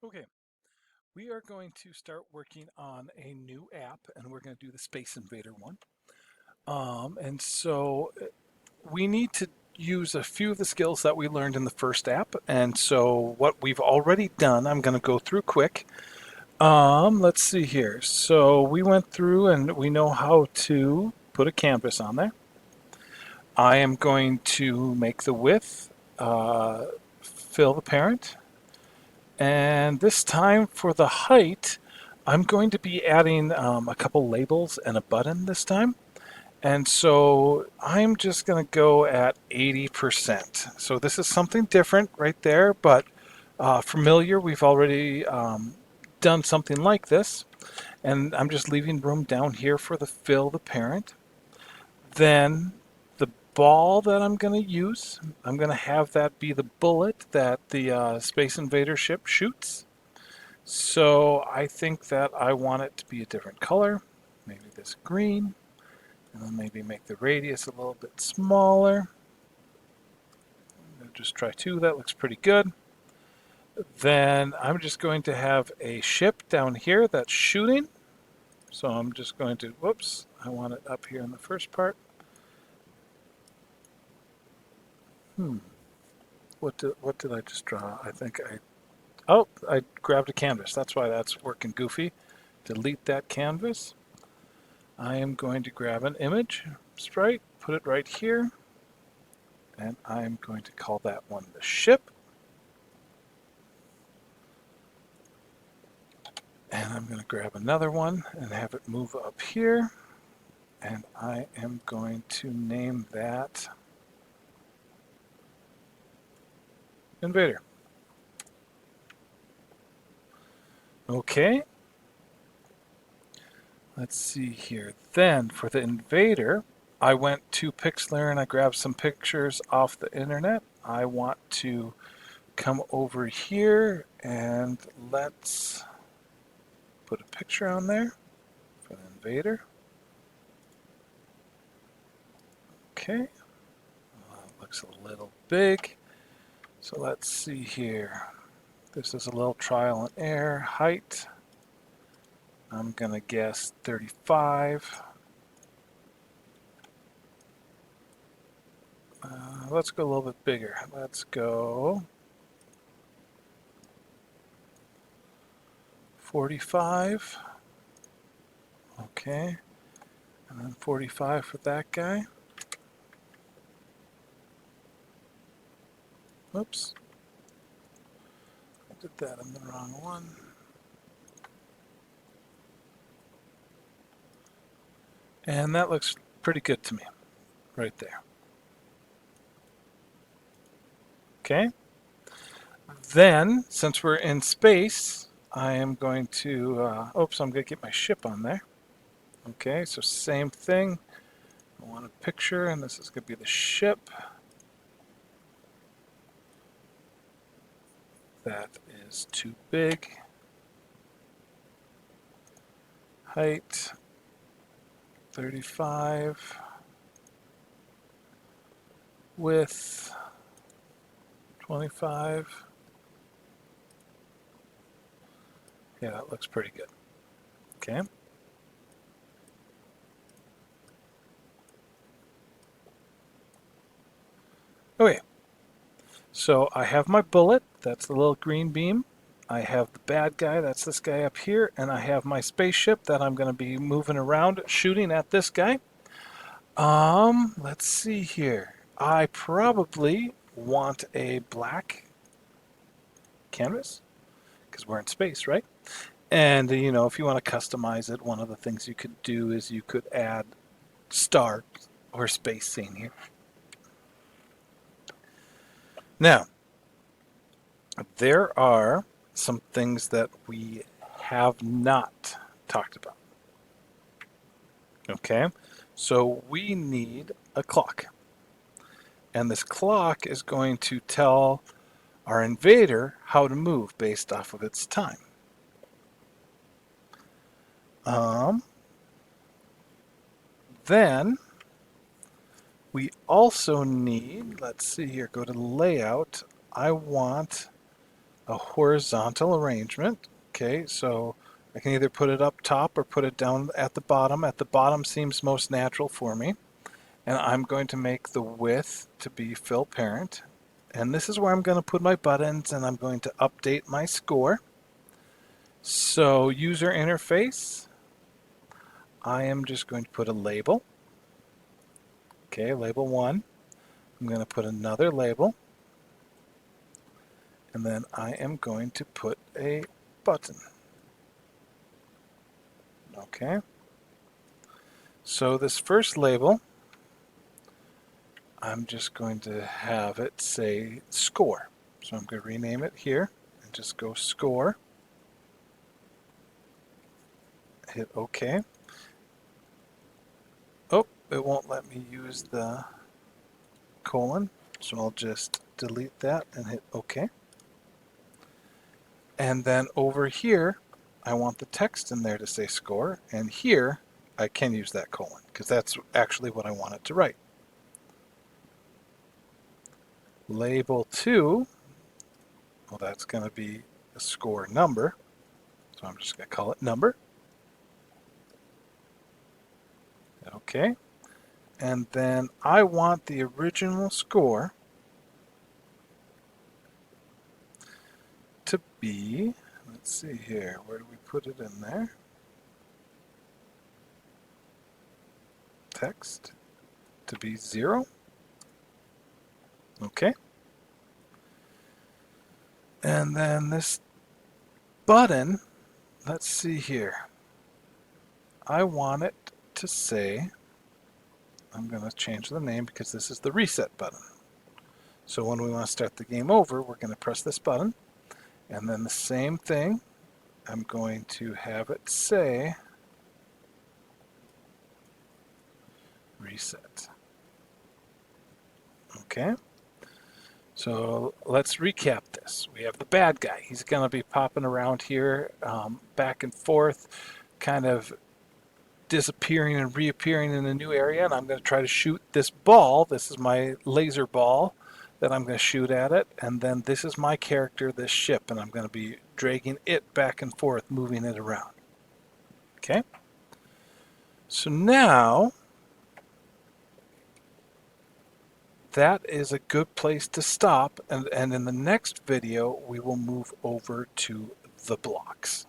Okay, we are going to start working on a new app and we're going to do the Space Invader one. And so we need to use a few of the skills that we learned in the first app. And so what we've already done, I'm going to go through quick. Let's see here. So we went through and we know how to put a canvas on there. I am going to make the width, fill the parent. And this time for the height, I'm going to be adding a couple labels and a button this time. And so I'm just going to go at 80%. So this is something different right there, but familiar. We've already done something like this. And I'm just leaving room down here for the fill the parent. Then the ball that I'm going to use, I'm going to have that be the bullet that the Space Invader ship shoots. So I think that I want it to be a different color, maybe this green, and then maybe make the radius a little bit smaller. I'll just try 2, that looks pretty good. Then I'm just going to have a ship down here that's shooting. So I'm just going to, whoops, I want it up here in the first part. What did I just draw? Oh, I grabbed a canvas. That's why that's working goofy. Delete that canvas. I am going to grab an image sprite, put it right here, and I'm going to call that one the ship. And I'm going to grab another one and have it move up here. And I am going to name that Invader. Okay. Let's see here. Then for the Invader, I went to Pixlr and I grabbed some pictures off the internet. I want to come over here and let's put a picture on there for the Invader. Okay. Looks a little big. So let's see here. This is a little trial and error. Height, I'm going to guess 35. Let's go a little bit bigger. Let's go 45. Okay. And then 45 for that guy. Oops. I did that in the wrong one. And that looks pretty good to me right there. Okay. Then, since we're in space, I am going to, oops, I'm going to get my ship on there. Okay, so same thing. I want a picture, and this is going to be the ship. That is too big. Height, 35. Width, 25. Yeah, that looks pretty good. Okay. Okay, so I have my bullet, that's the little green beam. I have the bad guy, that's this guy up here, and I have my spaceship that I'm going to be moving around shooting at this guy. Let's see here. I probably want a black canvas because we're in space, right? And you know, if you want to customize it, one of the things you could do is you could add star or space scene here. Now, there are some things that we have not talked about. Okay, so we need a clock. And this clock is going to tell our invader how to move based off of its time. Then we also need, let's see here, go to layout. I want a horizontal arrangement. Okay, so I can either put it up top or put it down at the bottom. At the bottom seems most natural for me. And I'm going to make the width to be fill parent. And this is where I'm going to put my buttons, and I'm going to update my score. So user interface, I am just going to put a label. Okay, label 1. I'm going to put another label. And then I am going to put a button. Okay. So this first label, I'm just going to have it say score. So I'm going to rename it here and just go score. Hit OK. Oh, it won't let me use the colon, so I'll just delete that and hit OK. And then over here, I want the text in there to say score, and here I can use that colon because that's actually what I want it to write. Label 2, well, that's going to be a score number, so I'm just going to call it number. Okay. And then I want the original score to be, let's see here, where do we put it in there? Text to be 0. Okay. And then this button, let's see here. I want it to say, I'm going to change the name because this is the reset button. So when we want to start the game over, we're going to press this button. And then the same thing, I'm going to have it say reset. Okay. So let's recap this. We have the bad guy. He's going to be popping around here back and forth, kind of disappearing and reappearing in a new area. And I'm going to try to shoot this ball. This is my laser ball that I'm going to shoot at it. And then this is my character, this ship. And I'm going to be dragging it back and forth, moving it around. Okay. So now that is a good place to stop, and in the next video we will move over to the blocks.